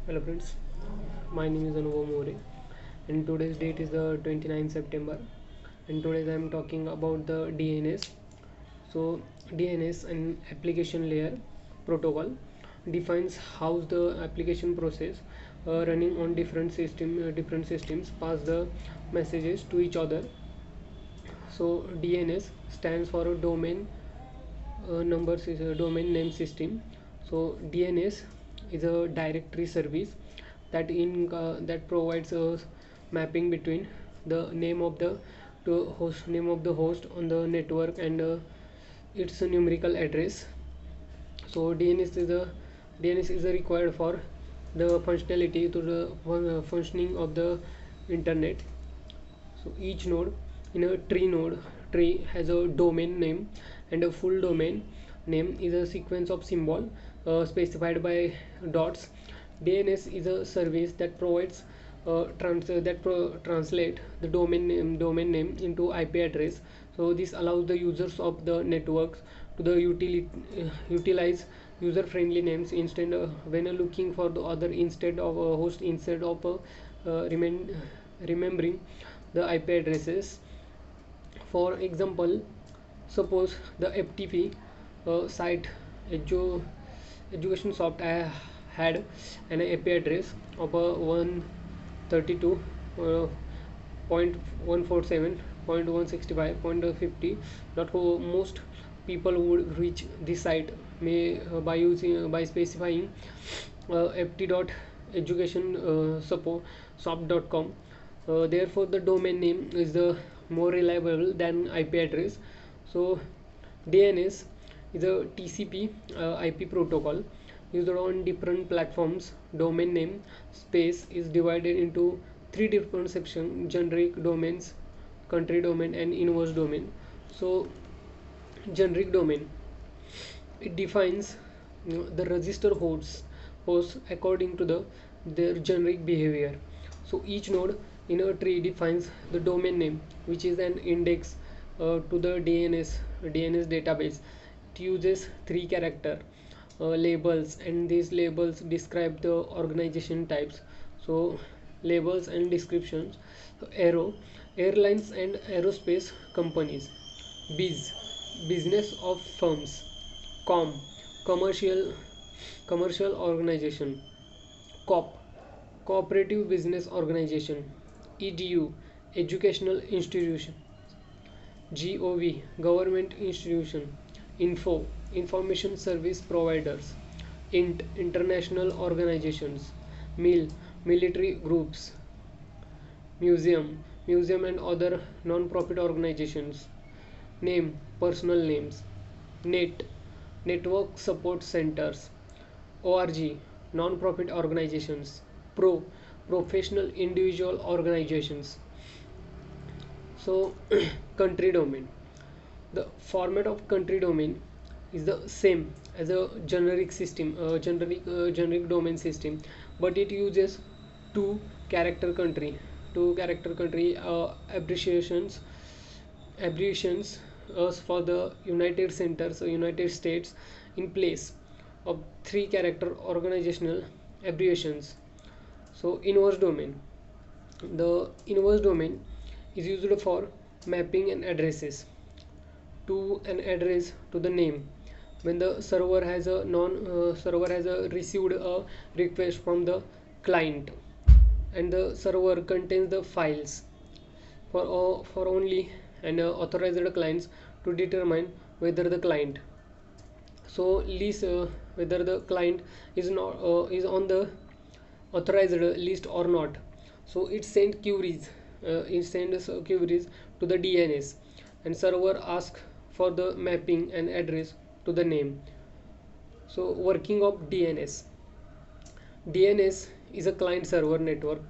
Hello friends, my name is Anubhav More and today's date is the 29th September and today I am talking about the DNS. So DNS, an application layer protocol, defines how the application process running on different systems pass the messages to each other. So DNS stands for a numbers is a domain name system. So DNS is a directory service that provides a mapping between the name of the host on the network and its numerical address. So DNS is a required for the functionality to the functioning of the internet. So each node in a tree has a domain name, and a full domain name is a sequence of symbol specified by dots. DNS is a service that provides translate the domain name into IP address. So this allows the users of the networks to utilize user friendly names instead when looking for the other instead of a host instead of remembering the IP addresses. For example, suppose the FTP site edu- education soft had an IP address of a 132 uh, 147.165.50. Most people would reach this site may by specifying ft.education support soft.com. Therefore the domain name is the more reliable than IP address. So DNS is a TCP IP protocol used on different platforms. Domain name space is divided into three different sections: generic domains, country domain, and inverse domain. So generic domain, it defines the register hosts according to their generic behavior. So each node in a tree defines the domain name, which is an index to the DNS database. It uses three character labels, and these labels describe the organization types. So labels and descriptions: so Aero, airlines and aerospace companies; biz, business of firms; com, commercial organization; cop, cooperative business organization; edu, educational institution; gov, government institution; info, information service providers; int, international organizations; mil, military groups; museum and other non-profit organizations; name, personal names; net, network support centers; org, non-profit organizations; professional individual organizations. So country domain, the format of country domain is the same as a generic domain system, but it uses two character country abbreviations as for the United States in place of three character organizational abbreviations. So inverse domain is used for mapping an addresses to an address to the name when the server has a received a request from the client, and the server contains the files for only an authorized clients to determine whether the client so list whether the client is on the authorized list or not. So it sends queries to the DNS, and server asks for the mapping and address to the name. So working of DNS is a client server network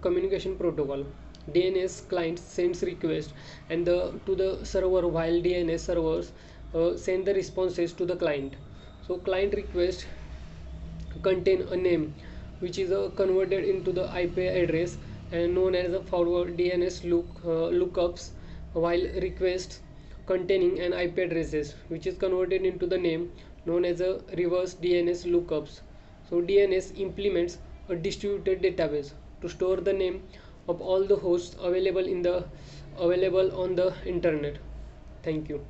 communication protocol. DNS client sends request and to the server, while DNS servers send the responses to the client. So client request contain a name which is converted into the IP address and known as a forward DNS lookups, while requests containing an IP addresses which is converted into the name known as a reverse DNS lookups. So DNS implements a distributed database to store the name of all the hosts available on the internet. Thank you.